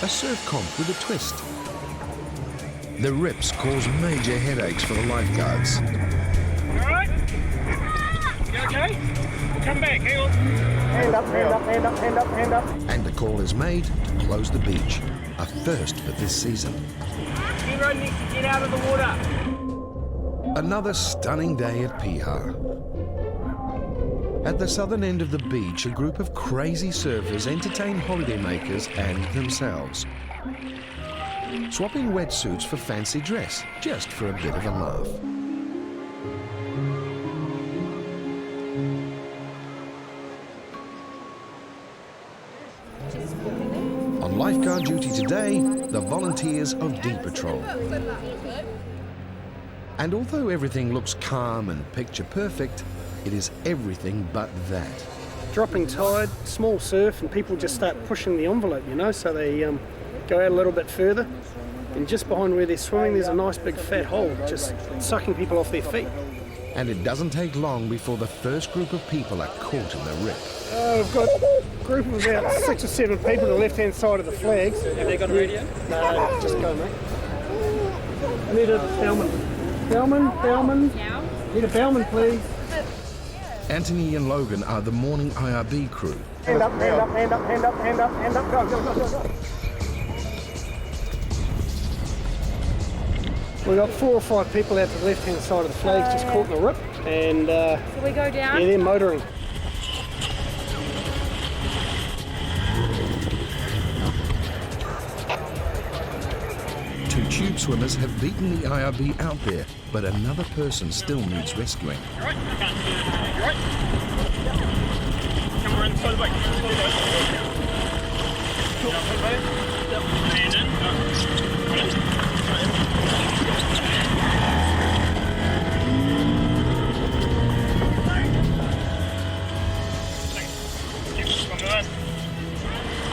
a surf comp with a twist. The rips cause major headaches for the lifeguards. Alright? You okay? We'll come back, hang on. Hand up, hand up, hand up, hand up, hand up. And the call is made to close the beach, a first for this season. Everyone needs to get out of the water. Another stunning day at Piha. At the southern end of the beach, a group of crazy surfers entertain holidaymakers and themselves, swapping wetsuits for fancy dress, just for a bit of a laugh. On lifeguard duty today, the volunteers of D Patrol. And although everything looks calm and picture perfect, it is everything but that. Dropping tide, small surf, and people just start pushing the envelope, you know, so they go out a little bit further. And just behind where they're swimming, there's a nice big fat hole, just sucking people off their feet. And it doesn't take long before the first group of people are caught in the rip. We've got a group of about 6 or 7 people on the left-hand side of the flags. Have they got a radio? No, just go, mate. I need a bellman. Bellman. Need a bellman, please. Anthony and Logan are the morning IRB crew. Hand up, hand up, hand up, hand up, hand up, hand up, go, go, go, go, go. We've got 4 or 5 people out to the left-hand side of the flags just caught in the rip, and So we go down? yeah, they're motoring. Two tube swimmers have beaten the IRB out there, but another person still needs rescuing. You alright? I can't see it. You alright? Come around the side of the boat. Hand in.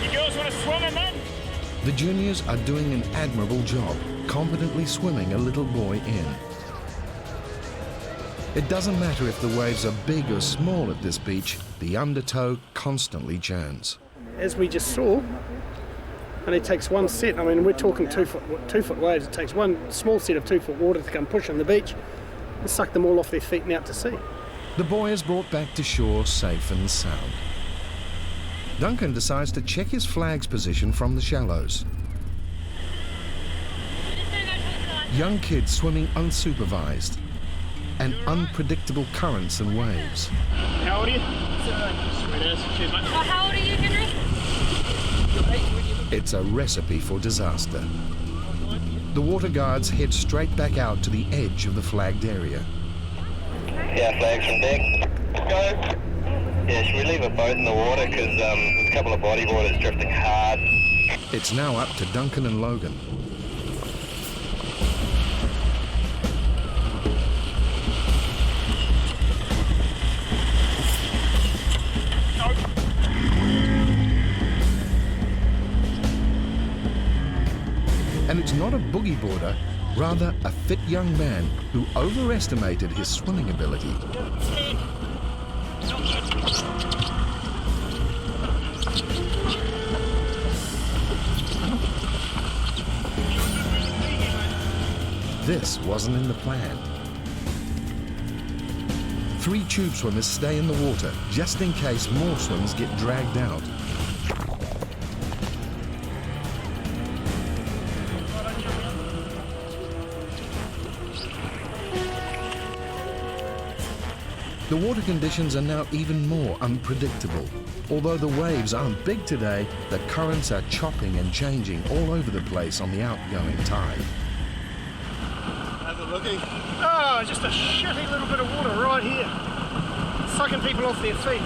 You girls want to swim in then? The juniors are doing an admirable job, competently swimming a little boy in. It doesn't matter if the waves are big or small at this beach, the undertow constantly churns. As we just saw, and it takes one set, I mean, we're talking 2 foot waves, it takes one small set of 2 foot water to come push on the beach and suck them all off their feet and out to sea. The boy is brought back to shore safe and sound. Duncan decides to check his flag's position from the shallows. Young kids swimming unsupervised, and unpredictable currents and waves. How old are you? Sweet ass. Cheers, mate. How old are you, Henry? It's a recipe for disaster. The water guards head straight back out to the edge of the flagged area. Yeah, flags from deck. Go. Yeah, should we leave a boat in the water because there's a couple of bodyboarders drifting hard. It's now up to Duncan and Logan. And it's not a boogie boarder, rather a fit young man who overestimated his swimming ability. This wasn't in the plan. 3 tube swimmers stay in the water just in case more swims get dragged out. The water conditions are now even more unpredictable. Although the waves aren't big today, the currents are chopping and changing all over the place on the outgoing tide. How's it looking? Oh, just a shitty little bit of water right here. Sucking people off their feet.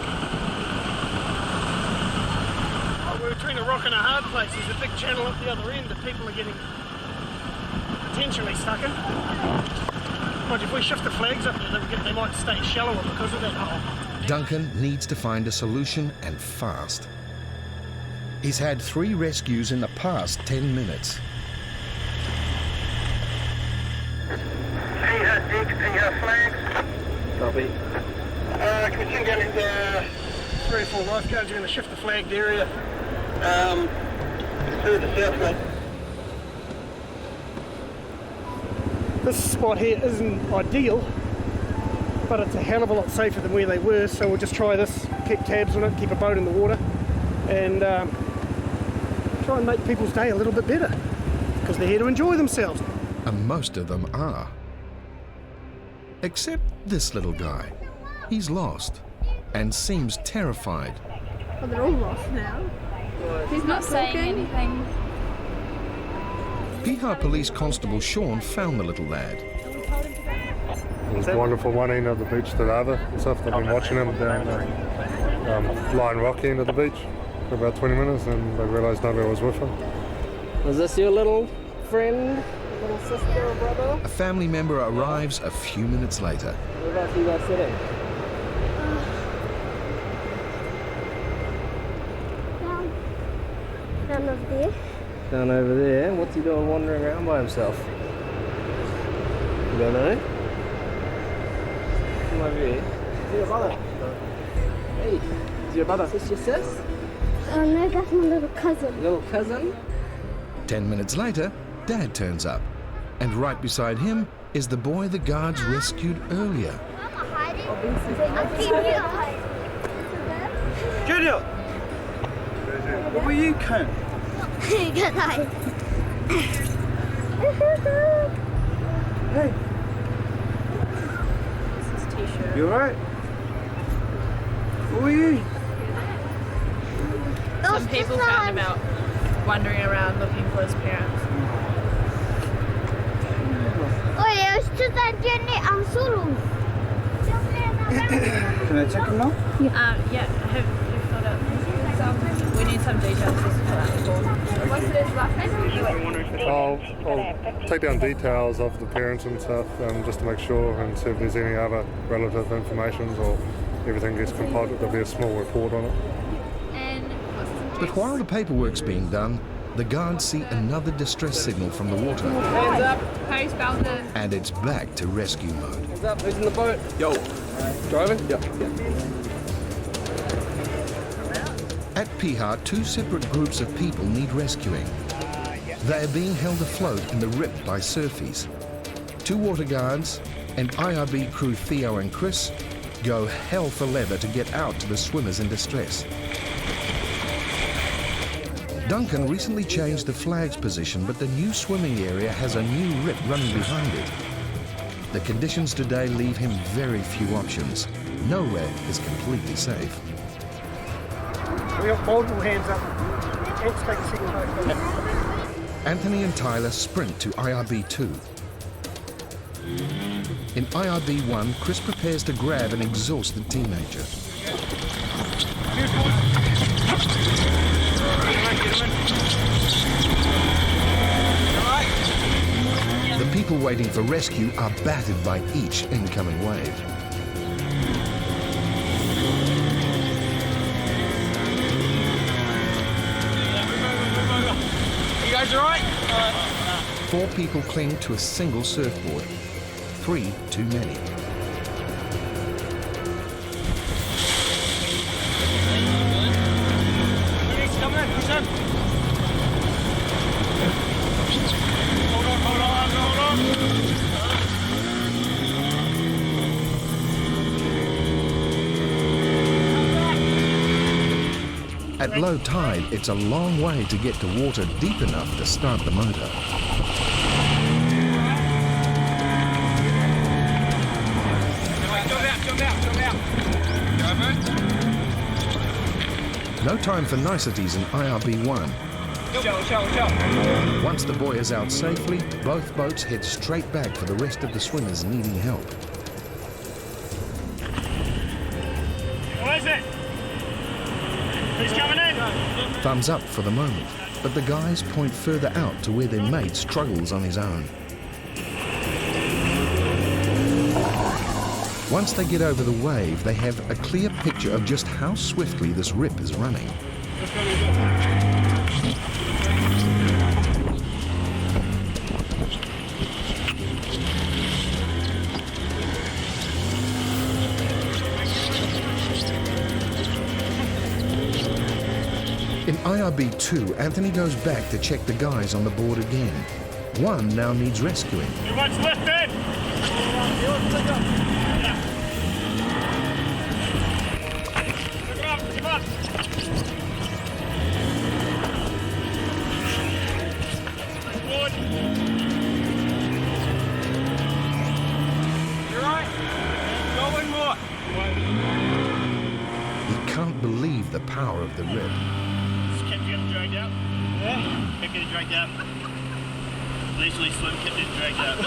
Oh, we're between a rock and a hard place. There's a big channel up the other end that people are getting potentially stuck in. But if we shift the flags up there, they might stay shallower because of that hole. Duncan needs to find a solution, and fast. He's had 3 rescues in the past 10 minutes. Piha deck, Piha flags. Copy. Can we send down into 3 or 4 lifeguards are going to shift the flagged area. This spot here isn't ideal, but it's a hell of a lot safer than where they were, so we'll just try this, keep tabs on it, keep a boat in the water, and try and make people's day a little bit better, because they're here to enjoy themselves. And most of them are. Except this little guy. He's lost and seems terrified. Oh, they're all lost now. He's not saying anything. Piha Police Constable Sean found the little lad. He was wandering from one end of the beach to the other and stuff. I've been watching him down the Lion Rock end of the beach for about 20 minutes, and they realised nobody was with him. Was this your little friend, little sister or brother? A family member arrives a few minutes later. Whereabouts are you guys sitting? Down over there. Down over there. What's he doing wandering around by himself? You don't know? Come over here. Is he your brother? Hey, is he your brother? Is this your sis? Oh no, that's my little cousin. Little cousin? 10 minutes later, Dad turns up. And right beside him is the boy the guards rescued earlier. Junior! What were you, cunt? Good night. Hey. This is T-shirt. You alright? What were you? Some people found him out wandering around looking for his parents. Oi, it's just that Jenny and Sulung. Can I check him now? Yeah, have you filled out? We need some details just to fill out the form. What's his last name? I'll take down details of the parents and stuff just to make sure and see if there's any other relative information or everything gets compiled. There'll be a small report on it. And what's his name? But while the paperwork's being done, the guards see another distress signal from the water. Hands up! How you spelled it? And it's back to rescue mode. Hands up! Who's in the boat? Yo! Driving? Yep. At Piha, two separate groups of people need rescuing. They are being held afloat in the rip by surfies. Two water guards and IRB crew Theo and Chris go hell for leather to get out to the swimmers in distress. Duncan recently changed the flag's position, but the new swimming area has a new rip running behind it. The conditions today leave him very few options. Nowhere is completely safe. We got multiple hands up. Let's take a second boat. Anthony and Tyler sprint to IRB 2. In IRB 1, Chris prepares to grab an exhausted teenager. The people waiting for rescue are battered by each incoming wave. You guys alright? 4 people cling to a single surfboard. 3 too many. Come in, push in. Hold on. At low tide, it's a long way to get to water deep enough to start the motor. No time for niceties in IRB 1. Once the boy is out safely, both boats head straight back for the rest of the swimmers needing help. What is it? He's coming in. Thumbs up for the moment, but the guys point further out to where their mate struggles on his own. Once they get over the wave, they have a clear picture of just how swiftly this rip is running. In IRB2, Anthony goes back to check the guys on the board again. One now needs rescuing. Too much left, Ed! Pick it up, pick it up! Good. You're right. Go one more. He can't believe the power of the rip. Just kept getting dragged out. Yeah? Kept getting dragged out. Leisurely swim, kept getting dragged out.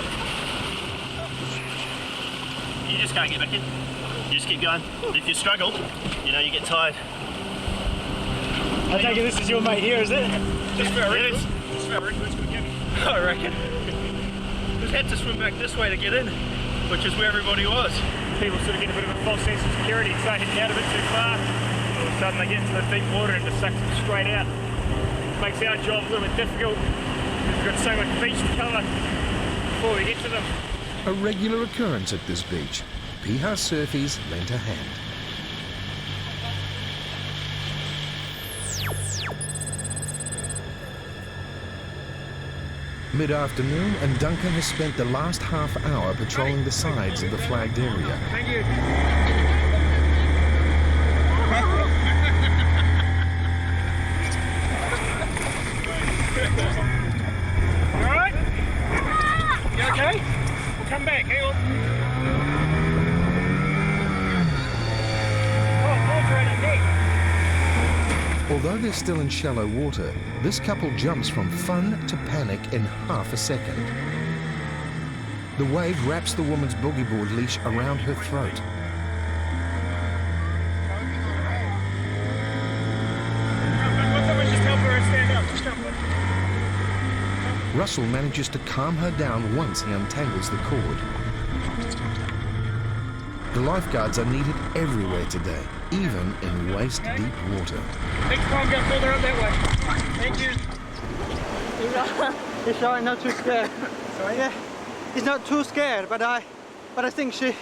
You just can't get back in. You just keep going. If you struggle, you know, you get tired. I take it this is your mate here, is it? Just for our records. Just for our records, we can. I reckon. We've had to swim back this way to get in, which is where everybody was. People sort of get a bit of a false sense of security, start heading out a bit too far. All of a sudden they get into the deep water and just sucks them straight out. It makes our job a little bit difficult. We've got so much beach to cover before we get to them. A regular occurrence at this beach. Piha surfies lent a hand. Mid-afternoon, and Duncan has spent the last half hour patrolling the sides of the flagged area. Thank you. You alright? You okay? We'll come back, hang on. Oh, water in her neck. Although they're still in shallow water, this couple jumps from fun to panic in half a second. The wave wraps the woman's boogie board leash around her throat. Just help her stand up. Just help her. Russell manages to calm her down once he untangles the cord. The lifeguards are needed everywhere today, even in waist-deep water. Next time, go further up that way. Thank you. He's sorry, not too scared. Sorry? Yeah, he's not too scared, but I think she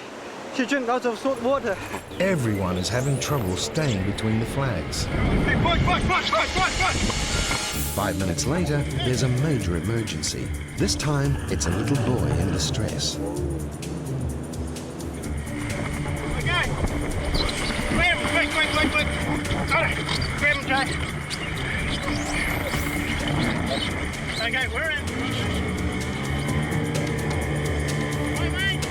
drank lots of salt water. Everyone is having trouble staying between the flags. Hey, push! 5 minutes later, there's a major emergency. This time, it's a little boy in distress. Okay. Grab him, quick. Got it. Grab him, Jay. Okay, we're in. Hi, mate.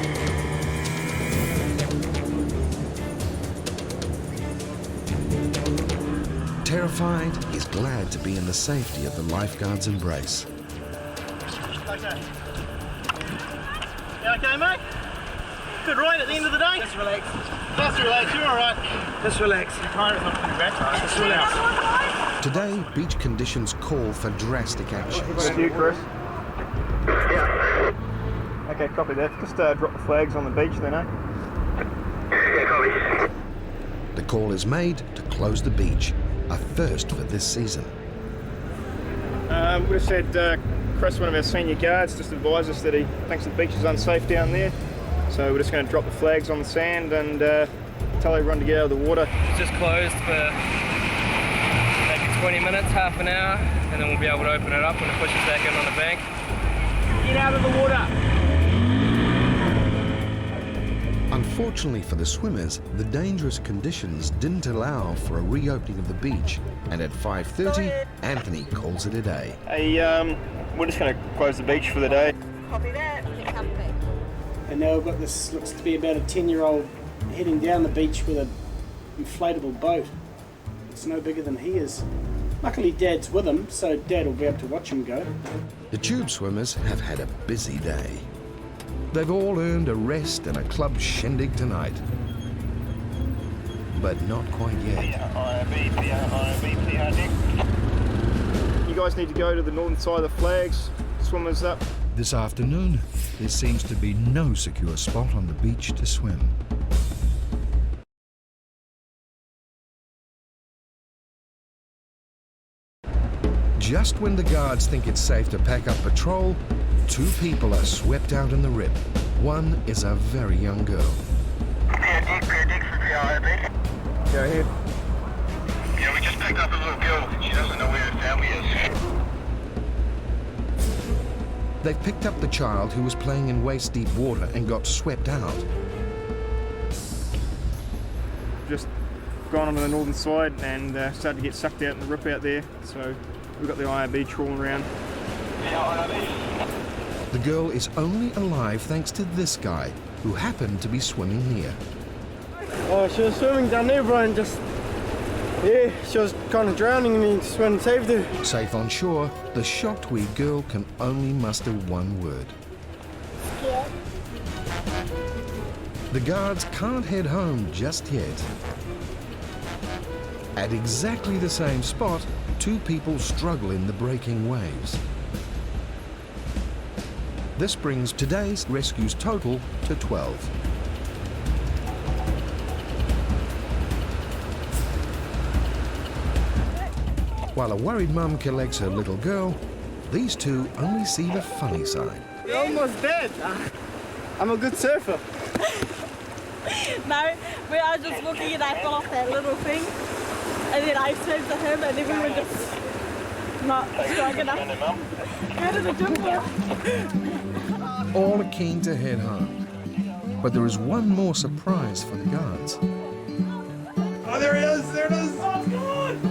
Terrified, he's glad to be in the safety of the lifeguard's embrace. Okay. You okay, mate? Good ride at the end of the day? Just relax. You're alright. Just relax. The tire's not too bad. Just relax. Today, beach conditions call for drastic action. With you, Chris? Yeah. Okay, copy that. Just drop the flags on the beach then, eh? Yeah, copy. The call is made to close the beach, a first for this season. We just had Chris, one of our senior guards, just advised us that he thinks the beach is unsafe down there. So we're just going to drop the flags on the sand and tell everyone to get out of the water. It's just closed for maybe 20 minutes, half an hour, and then we'll be able to open it up when it pushes back in on the bank. Get out of the water! Unfortunately for the swimmers, the dangerous conditions didn't allow for a reopening of the beach, and at 5:30, Anthony calls it a day. Hey, we're just going to close the beach for the day. Copy that. Come back. And now we've got this, looks to be about a 10-year-old heading down the beach with an inflatable boat. It's no bigger than he is. Luckily Dad's with him, so Dad will be able to watch him go. The tube swimmers have had a busy day. They've all earned a rest and a club shindig tonight. But not quite yet. You guys need to go to the northern side of the flags, swimmers up. This afternoon, there seems to be no secure spot on the beach to swim. Just when the guards think it's safe to pack up patrol, 2 people are swept out in the rip. One is a very young girl. Go ahead. Go Yeah, we just picked up a little girl. She doesn't know where her family is. They've picked up the child who was playing in waist-deep water and got swept out. Just gone onto the northern side and started to get sucked out in the rip out there. So we've got the IRB trawling around. The girl is only alive thanks to this guy, who happened to be swimming near. Oh, she was swimming down there, Brian, just... Yeah, she was kind of drowning and he just went and saved her. Safe on shore, the shocked wee girl can only muster one word. Scared. The guards can't head home just yet. At exactly the same spot, two people struggle in the breaking waves. This brings today's rescues total to 12. While a worried mum collects her little girl, these two only see the funny side. You're almost dead. I'm a good surfer. No, we are just walking and I fell off that little thing. And then I swam to him and then we were just not strong enough. Go to the gym. All are keen to head home. But there is one more surprise for the guards. Oh, there it is! There it is! Oh, it's gone!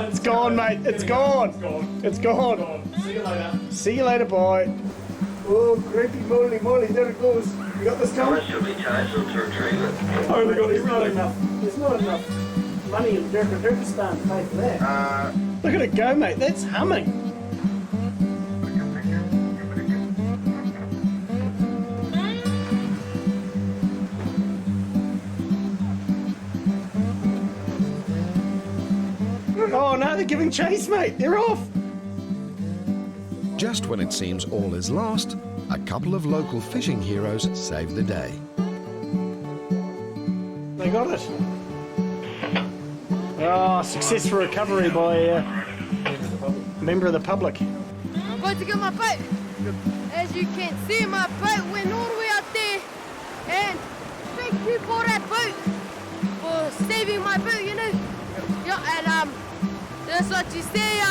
It's gone, mate. It's gone. It's gone. See you later. See you later, boy. Oh, crazy moly moly. There it goes. We got this coming. Should be charged to retrieve it. Oh my God, there's not enough. There's not enough money in Turkestan to pay for that. Look at it go, mate. That's humming. Oh no, they're giving chase, mate. They're off. Just when it seems all is lost, a couple of local fishing heroes save the day. They got it. Oh, successful recovery by a member of the public. I'm going to get my boat. As you can see, my boat went all the way out there. And thank you for that boat, for saving my boat, you know. Yeah, and that's what you say.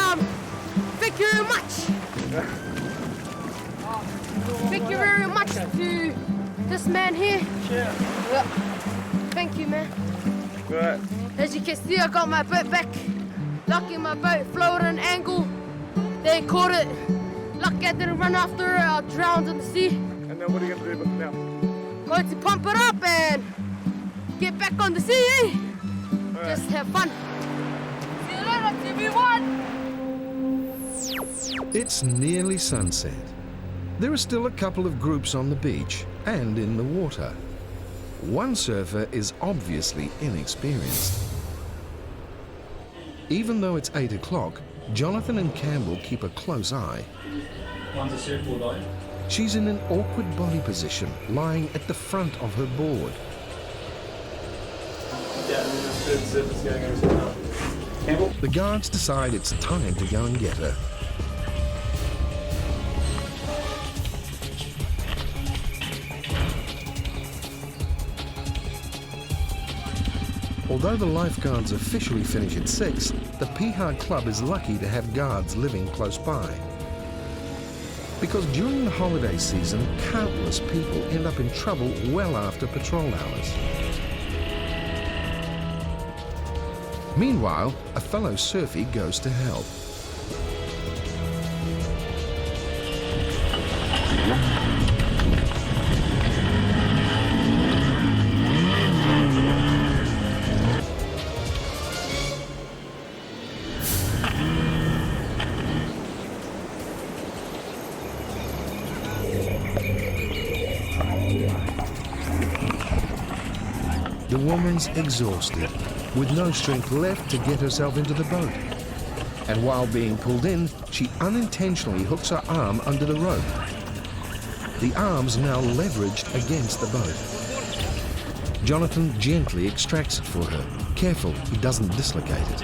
Thank you very much. Thank you very much to this man here. Yeah. Thank you, man. Good. As you can see, I got my boat back. Lucky my boat floated an angle. They caught it. Lucky I didn't run after it. I drowned in the sea. And then what are you going to do now? Going to pump it up and get back on the sea, eh? Right. Just have fun. See you later, TV1. It's nearly sunset. There are still a couple of groups on the beach and in the water. One surfer is obviously inexperienced. Even though it's 8 o'clock, Jonathan and Campbell keep a close eye. One's a surfboard line. She's in an awkward body position, lying at the front of her board. Yeah, and then the third surfer's going over to now. Campbell? The guards decide it's time to go and get her. Although the lifeguards officially finish at 6, the Piha Club is lucky to have guards living close by. Because during the holiday season, countless people end up in trouble well after patrol hours. Meanwhile, a fellow surfie goes to help. The woman's exhausted, with no strength left to get herself into the boat. And while being pulled in, she unintentionally hooks her arm under the rope. The arm's now leveraged against the boat. Jonathan gently extracts it for her, careful he doesn't dislocate it.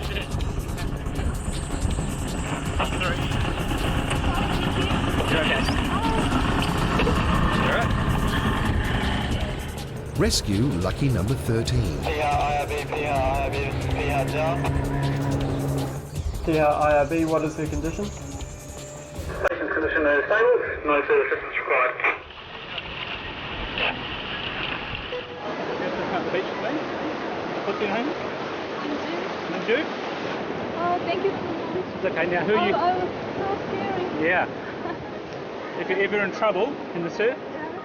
Rescue lucky number 13. Piha IRB, Piha IRB, this is Piha Jar. Piha IRB, what is her condition? Patient's condition is stable, no further assistance required. The beach today? What's your name? Manju. Oh, thank you so much. It's okay, now who are you? I was so scary. Yeah. If you're ever in trouble in the surf,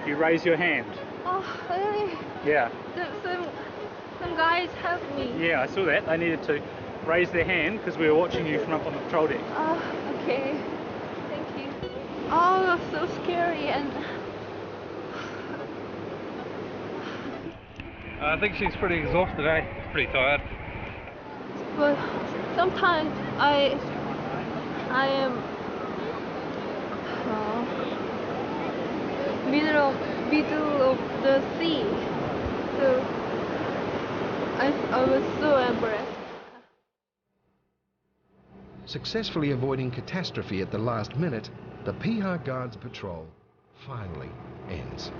you raise your hand. Oh, really? Yeah. Some guys helped me. Yeah, I saw that. They needed to raise their hand because we were watching you from up on the patrol deck. Oh, okay. Thank you. Oh, it was so scary and I think she's pretty exhausted, eh? Pretty tired. but sometimes I am middle of the sea, so I was so embarrassed. Successfully avoiding catastrophe at the last minute, the Piha Guards patrol finally ends.